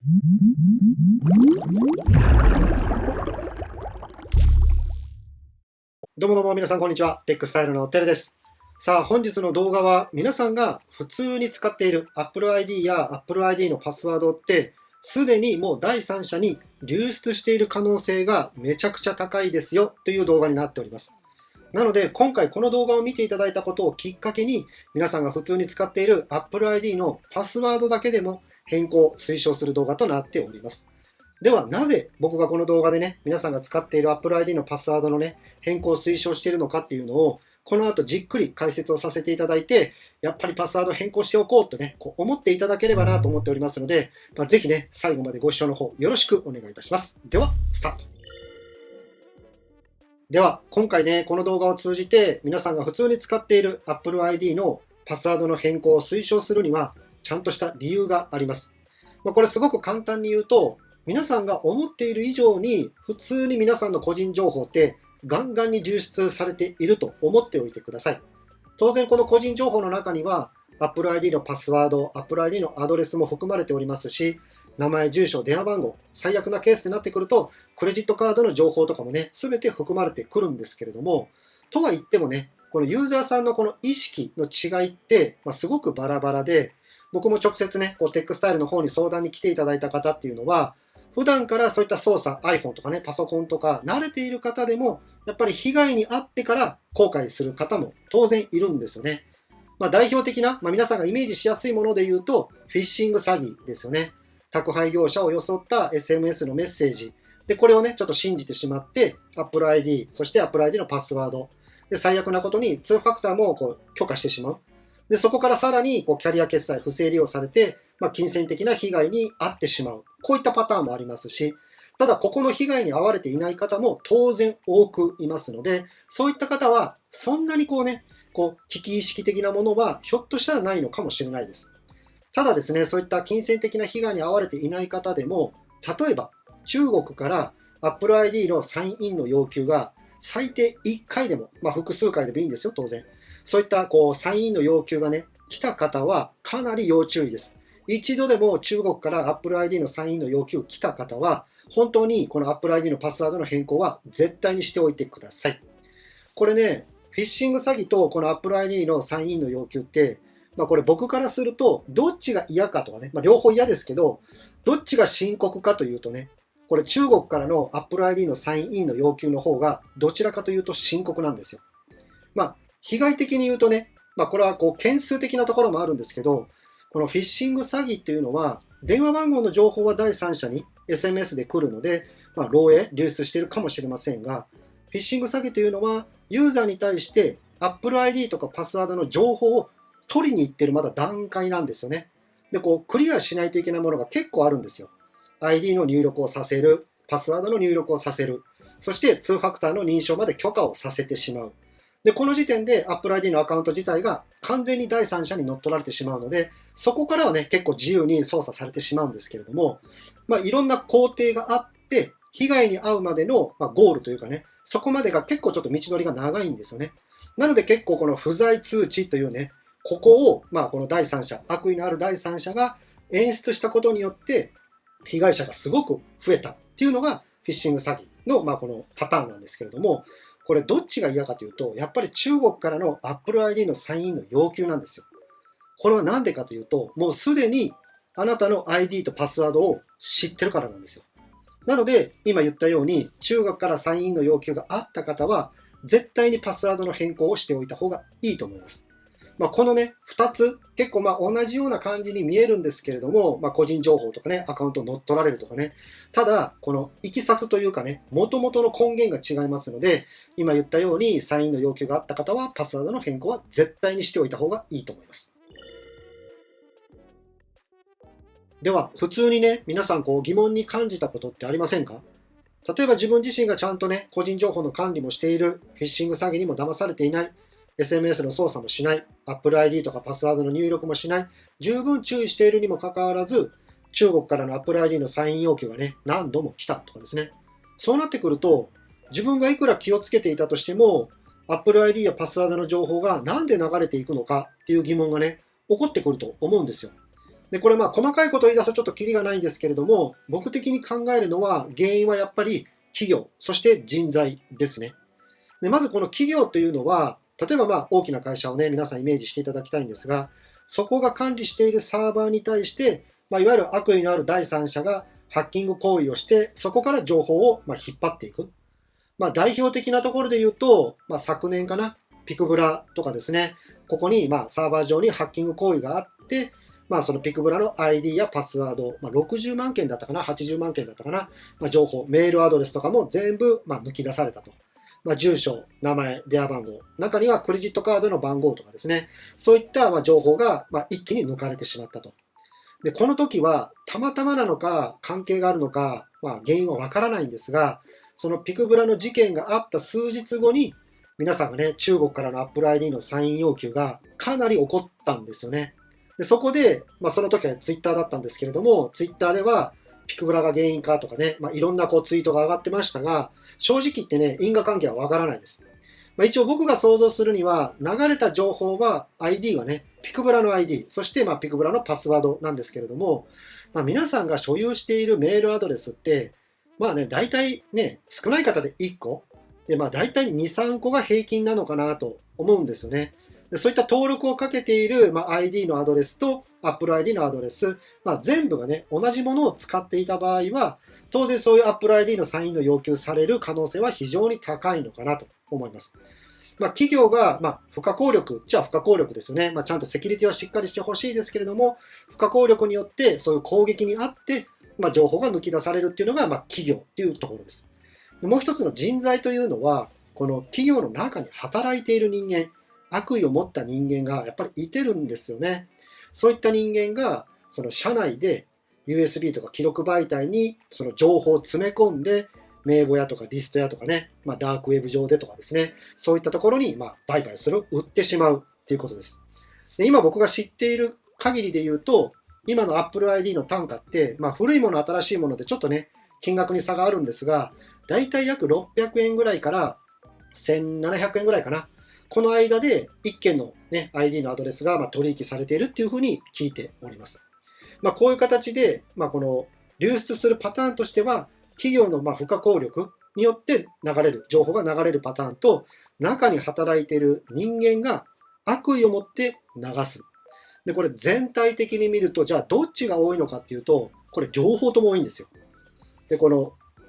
どうもどうも皆さんこんにちは。テックスタイルのてるです。さあ本日の動画は皆さんが普通に使っている Apple ID や Apple ID のパスワードってすでにもう第三者に流出している可能性がめちゃくちゃ高いですよという動画になっております。なので今回この動画を見ていただいたことをきっかけに皆さんが普通に使っている Apple ID のパスワードだけでも変更を推奨する動画となっております。ではなぜ僕がこの動画でね、皆さんが使っている Apple ID のパスワードのね、変更を推奨しているのかっていうのを、この後じっくり解説をさせていただいて、やっぱりパスワード変更しておこうとね、思っていただければなと思っておりますので、ぜひね、最後までご視聴の方よろしくお願いいたします。では、スタート。では、今回ね、この動画を通じて、皆さんが普通に使っている Apple ID のパスワードの変更を推奨するには、ちゃんとした理由があります。これすごく簡単に言うと、皆さんが思っている以上に普通に皆さんの個人情報ってガンガンに流出されていると思っておいてください。当然この個人情報の中には Apple ID のパスワード、Apple ID のアドレスも含まれておりますし、名前、住所、電話番号、最悪なケースになってくるとクレジットカードの情報とかもね、全て含まれてくるんですけれども、とは言ってもね、このユーザーさんのこの意識の違いって、すごくバラバラで、僕も直接ね、テックスタイルの方に相談に来ていただいた方っていうのは、普段からそういった操作、iPhone とかね、パソコンとか慣れている方でも、やっぱり被害に遭ってから後悔する方も当然いるんですよね。代表的な、皆さんがイメージしやすいもので言うと、フィッシング詐欺ですよね。宅配業者を装った SMS のメッセージ。で、これをね、ちょっと信じてしまって、Apple ID、そして Apple ID のパスワード。で、最悪なことに2ファクターも許可してしまう。で、そこからさらにキャリア決済不正利用されて、金銭的な被害に遭ってしまう。こういったパターンもありますし、ただここの被害に遭われていない方も当然多くいますので、そういった方はそんなに危機意識的なものはひょっとしたらないのかもしれないです。ただですね、そういった金銭的な被害に遭われていない方でも、例えば中国から Apple ID のサインインの要求が最低1回でも、複数回でもいいんですよ、当然。そういったサインインの要求がね、来た方はかなり要注意です。一度でも中国から Apple ID のサインインの要求来た方は、本当にこの Apple ID のパスワードの変更は絶対にしておいてください。これね、フィッシング詐欺とこの Apple ID のサインインの要求って、これ僕からすると、どっちが嫌かとかね、両方嫌ですけど、どっちが深刻かというとね、これ中国からの Apple ID のサインインの要求の方がどちらかというと深刻なんですよ。被害的に言うとね、これは件数的なところもあるんですけど、このフィッシング詐欺っていうのは、電話番号の情報は第三者に SMS で来るので、漏洩、流出しているかもしれませんが、フィッシング詐欺というのは、ユーザーに対して Apple ID とかパスワードの情報を取りに行ってるまだ段階なんですよね。で、クリアしないといけないものが結構あるんですよ。ID の入力をさせる、パスワードの入力をさせる、そして2ファクターの認証まで許可をさせてしまう。で、この時点で Apple ID のアカウント自体が完全に第三者に乗っ取られてしまうので、そこからはね、結構自由に操作されてしまうんですけれども、いろんな工程があって、被害に遭うまでの、ゴールというかね、そこまでが結構ちょっと道のりが長いんですよね。なので結構この不在通知というね、ここを、この第三者、悪意のある第三者が演出したことによって、被害者がすごく増えたっていうのがフィッシング詐欺の、このパターンなんですけれども、これどっちが嫌かというと、やっぱり中国からの Apple ID のサインインの要求なんですよ。これはなんでかというと、もうすでにあなたの ID とパスワードを知ってるからなんですよ。なので、今言ったように、中国からサインインの要求があった方は、絶対にパスワードの変更をしておいた方がいいと思います。このね、2つ、結構同じような感じに見えるんですけれども、個人情報とかね、アカウントを乗っ取られるとかね。ただ、このいきさつというかね、元々の根源が違いますので、今言ったようにサインの要求があった方は、パスワードの変更は絶対にしておいた方がいいと思います。では、普通にね、皆さん疑問に感じたことってありませんか？例えば自分自身がちゃんとね、個人情報の管理もしている、フィッシング詐欺にも騙されていない、SMS の操作もしない、Apple ID とかパスワードの入力もしない、十分注意しているにもかかわらず、中国からの Apple ID のサイン要求がね、何度も来たとかですね。そうなってくると、自分がいくら気をつけていたとしても、Apple ID やパスワードの情報がなんで流れていくのかっていう疑問がね、起こってくると思うんですよ。で、これ細かいことを言い出すとちょっとキリがないんですけれども、僕的に考えるのは原因はやっぱり企業、そして人材ですね。で、まずこの企業というのは、例えば大きな会社をね、皆さんイメージしていただきたいんですが、そこが管理しているサーバーに対して、いわゆる悪意のある第三者がハッキング行為をして、そこから情報を引っ張っていく。代表的なところで言うと、昨年かな、ピクブラとかですね、ここにサーバー上にハッキング行為があって、そのピクブラの ID やパスワード、60万件だったかな、80万件だったかな、情報、メールアドレスとかも全部抜き出されたと。住所、名前、電話番号、中にはクレジットカードの番号とかですね、そういった情報が一気に抜かれてしまったと。で、この時はたまたまなのか関係があるのか、原因はわからないんですが、そのピクブラの事件があった数日後に、皆さんがね、中国からの Apple ID のサイン要求がかなり起こったんですよね。で、そこで、その時はツイッターだったんですけれども、ツイッターでは、ピクブラが原因かとかね、いろんなツイートが上がってましたが、正直言ってね、因果関係はわからないです。一応僕が想像するには、流れた情報は ID はね、ピクブラの ID、そしてピクブラのパスワードなんですけれども、皆さんが所有しているメールアドレスって、大体ね、少ない方で1個、で、大体2、3個が平均なのかなと思うんですよね。で、そういった登録をかけている、ID のアドレスと Apple ID のアドレス、全部がね、同じものを使っていた場合は、当然そういう Apple ID のサインの要求される可能性は非常に高いのかなと思います。企業が、不可抗力じゃ不可抗力ですよね。ちゃんとセキュリティはしっかりしてほしいですけれども、不可抗力によってそういう攻撃にあって、情報が抜き出されるっていうのが、企業っていうところです。もう一つの人材というのは、この企業の中に働いている人間、悪意を持った人間がやっぱりいてるんですよね。そういった人間が、その社内で USB とか記録媒体にその情報を詰め込んで、名簿屋とかリスト屋とかね、ダークウェブ上でとかですね、そういったところに売買する、売ってしまうっていうことです。で、今僕が知っている限りで言うと、今の Apple ID の単価って、古いもの、新しいものでちょっとね、金額に差があるんですが、だいたい約600円ぐらいから1700円ぐらいかな。この間で1件の、ね、ID のアドレスが取引されているっていうふうに聞いております。こういう形で、この流出するパターンとしては、企業の不可抗力によって流れる、情報が流れるパターンと、中に働いている人間が悪意を持って流す。で、これ全体的に見ると、じゃあどっちが多いのかっていうと、これ両方とも多いんですよ。で、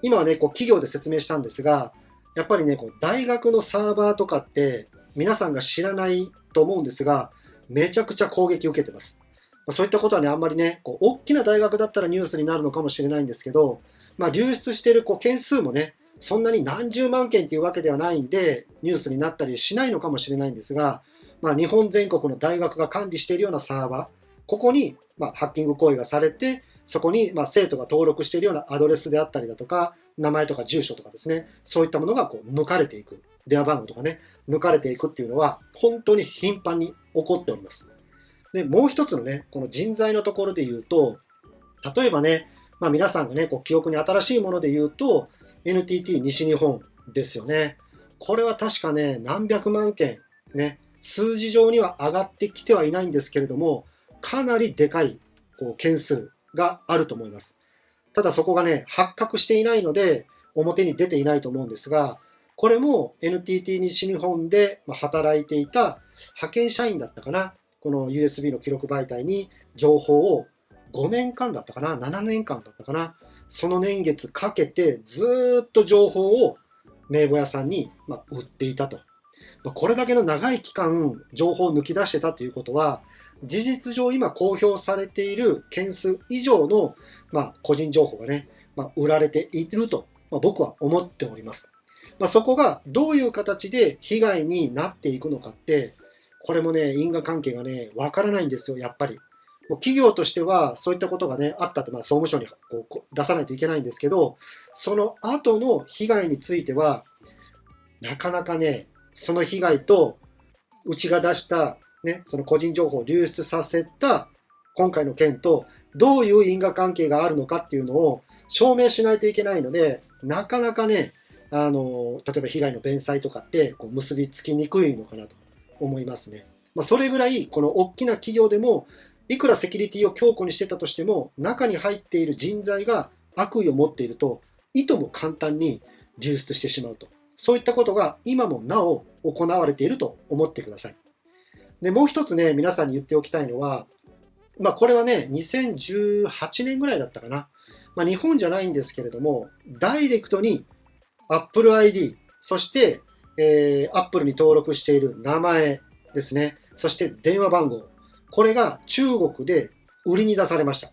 今はね、企業で説明したんですが、やっぱりね、大学のサーバーとかって皆さんが知らないと思うんですが、めちゃくちゃ攻撃を受けてます。そういったことはね、あんまりね、大きな大学だったらニュースになるのかもしれないんですけど、流出している件数もね、そんなに何十万件っていうわけではないんで、ニュースになったりしないのかもしれないんですが、日本全国の大学が管理しているようなサーバー、ここにハッキング行為がされて、そこに生徒が登録しているようなアドレスであったりだとか、名前とか住所とかですね、そういったものが抜かれていく。電話番号とかね、抜かれていくっていうのは、本当に頻繁に起こっております。で、もう一つのね、この人材のところで言うと、例えばね、皆さんがね、記憶に新しいもので言うと、NTT 西日本ですよね。これは確かね、何百万件、ね、数字上には上がってきてはいないんですけれども、かなりでかい件数があると思います。ただそこがね、発覚していないので、表に出ていないと思うんですが、これも NTT 西日本で働いていた派遣社員だったかな、この USB の記録媒体に情報を5年間だったかな、7年間だったかな、その年月かけてずっと情報を名簿屋さんに売っていたと。これだけの長い期間情報を抜き出してたということは、事実上今公表されている件数以上の個人情報がね、売られていると僕は思っております。そこがどういう形で被害になっていくのかって、これもね、因果関係がね、わからないんですよ、やっぱり。企業としてはそういったことがね、あったって、総務省に出さないといけないんですけど、その後の被害については、なかなかね、その被害と、うちが出した、ね、その個人情報を流出させた今回の件と、どういう因果関係があるのかっていうのを証明しないといけないので、なかなかね、例えば被害の弁済とかって結びつきにくいのかなと思いますね。それぐらい、この大きな企業でもいくらセキュリティを強固にしてたとしても、中に入っている人材が悪意を持っていると、いとも簡単に流出してしまうと。そういったことが今もなお行われていると思ってください。で、もう一つね、皆さんに言っておきたいのは、これはね、2018年ぐらいだったかな。日本じゃないんですけれども、ダイレクトに Apple ID、そして、Apple に登録している名前ですね。そして電話番号。これが中国で売りに出されました。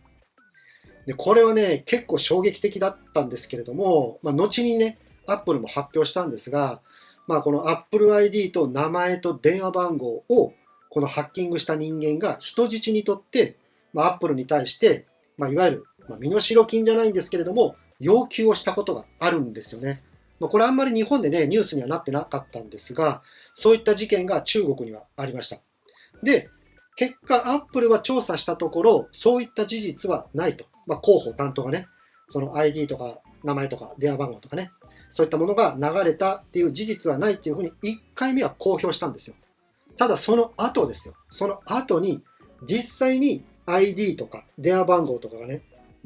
で、これはね、結構衝撃的だったんですけれども、後にね、Apple も発表したんですが、この Apple ID と名前と電話番号をこのハッキングした人間が人質にとって、Apple に対して、いわゆる、身代金じゃないんですけれども、要求をしたことがあるんですよね。これあんまり日本でね、ニュースにはなってなかったんですが、そういった事件が中国にはありました。で、結果、Apple は調査したところ、そういった事実はないと。広報担当がね、その ID とか名前とか電話番号とかね、そういったものが流れたっていう事実はないっていうふうに1回目は公表したんですよ。ただその後ですよ。その後に実際に ID とか電話番号とかがね、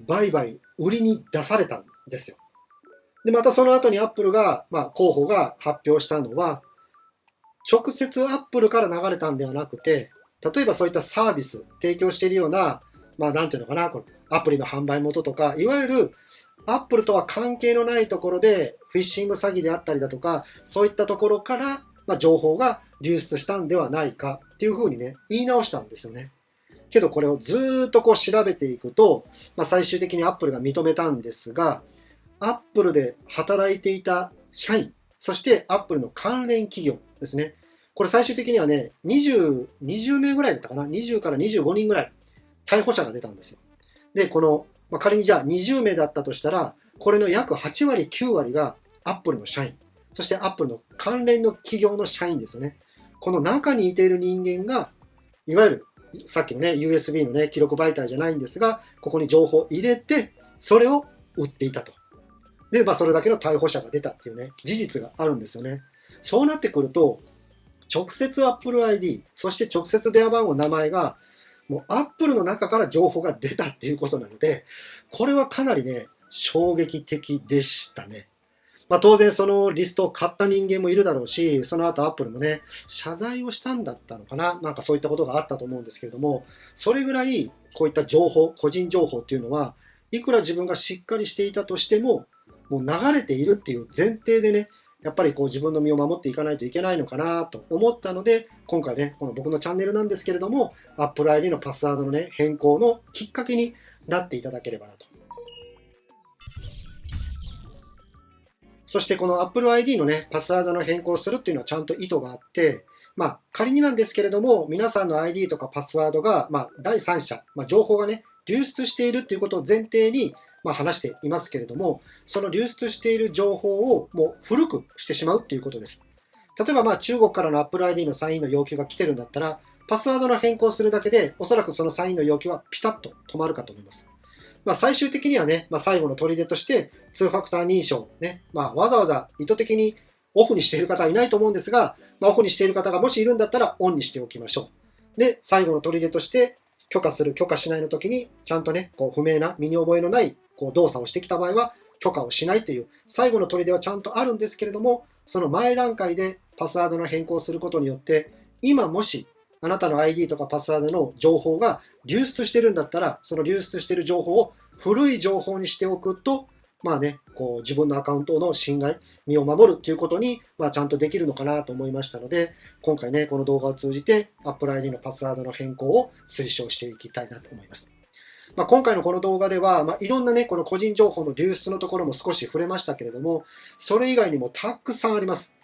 売買、売りに出されたんですよ。で、またその後に Apple が、広報が発表したのは、直接 Apple から流れたんではなくて、例えばそういったサービス、提供しているような、なんていうのかな、このアプリの販売元とか、いわゆる Apple とは関係のないところで、フィッシング詐欺であったりだとか、そういったところから、情報が流出したんではないかっていうふうにね、言い直したんですよね。けどこれをずーっとこう調べていくと、最終的に Apple が認めたんですが、Apple で働いていた社員、そして Apple の関連企業ですね。これ最終的にはね、20名ぐらいだったかな。20から25人ぐらい逮捕者が出たんですよ。で、この、仮にじゃあ20名だったとしたら、これの約8割、9割が Apple の社員、そして Apple の関連の企業の社員ですよね。この中にいている人間が、いわゆるさっきのね、USB のね、記録媒体じゃないんですが、ここに情報を入れて、それを売っていたと。で、それだけの逮捕者が出たっていうね、事実があるんですよね。そうなってくると、直接 Apple ID、そして直接電話番号、名前が、もう Apple の中から情報が出たっていうことなので、これはかなりね、衝撃的でしたね。当然そのリストを買った人間もいるだろうし、その後 Apple もね、謝罪をしたんだったのかな、そういったことがあったと思うんですけれども、それぐらいこういった情報、個人情報っていうのは、いくら自分がしっかりしていたとしても、もう流れているっていう前提でね、やっぱりこう自分の身を守っていかないといけないのかなと思ったので、今回ね、この僕のチャンネルなんですけれども、Apple ID のパスワードのね、変更のきっかけになっていただければなと。そしてこの Apple ID のね、パスワードの変更をするっていうのはちゃんと意図があって、仮になんですけれども、皆さんの ID とかパスワードが、第三者、情報がね、流出しているっていうことを前提に、話していますけれども、その流出している情報をもう古くしてしまうっていうことです。例えば中国からの Apple ID のサインの要求が来てるんだったら、パスワードの変更するだけで、おそらくそのサインの要求はピタッと止まるかと思います。最終的にはね、最後の砦として、2ファクター認証、ね、わざわざ意図的にオフにしている方はいないと思うんですが、オフにしている方がもしいるんだったらオンにしておきましょう。で、最後の砦として、許可する、許可しないの時に、ちゃんとね、不明な、身に覚えのない動作をしてきた場合は、許可をしないという、最後の砦はちゃんとあるんですけれども、その前段階でパスワードの変更をすることによって、今もし、あなたの ID とかパスワードの情報が流出してるんだったら、その流出している情報を古い情報にしておくと、自分のアカウントの侵害、身を守るということに、ちゃんとできるのかなと思いましたので、今回ね、この動画を通じて Apple ID のパスワードの変更を推奨していきたいなと思います。今回のこの動画では、いろんなね、この個人情報の流出のところも少し触れましたけれども、それ以外にもたくさんあります。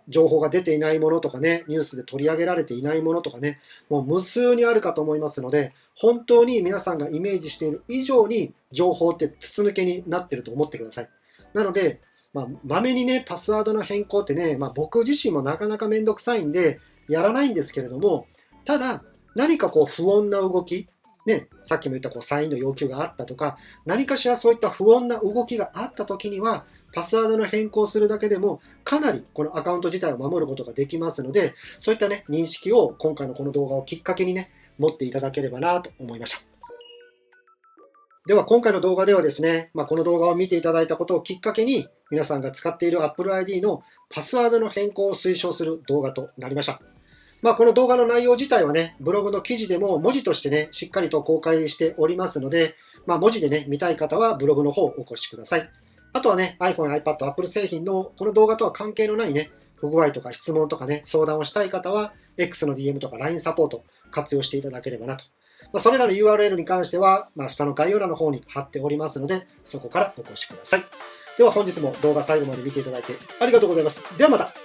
情報が出ていないものとかね、ニュースで取り上げられていないものとかね、もう無数にあるかと思いますので、本当に皆さんがイメージしている以上に情報って筒抜けになっていると思ってください。なので、まめにね、パスワードの変更ってね、僕自身もなかなかめんどくさいんで、やらないんですけれども、ただ、何か不穏な動き、ね、さっきも言ったサインの要求があったとか、何かしらそういった不穏な動きがあった時には、パスワードの変更するだけでも、かなりこのアカウント自体を守ることができますので、そういったね、認識を今回のこの動画をきっかけにね、持っていただければなと思いました。では今回の動画ではですね、この動画を見ていただいたことをきっかけに、皆さんが使っている Apple ID のパスワードの変更を推奨する動画となりました。この動画の内容自体はね、ブログの記事でも文字としてね、しっかりと公開しておりますので、文字でね、見たい方はブログの方をお越しください。あとはね、iPhone、iPad、Apple 製品のこの動画とは関係のないね、不具合とか質問とかね、相談をしたい方は、X の DM とか LINE サポート活用していただければなと。それらの URL に関しては、下の概要欄の方に貼っておりますので、そこからお越しください。では本日も動画最後まで見ていただいてありがとうございます。ではまた。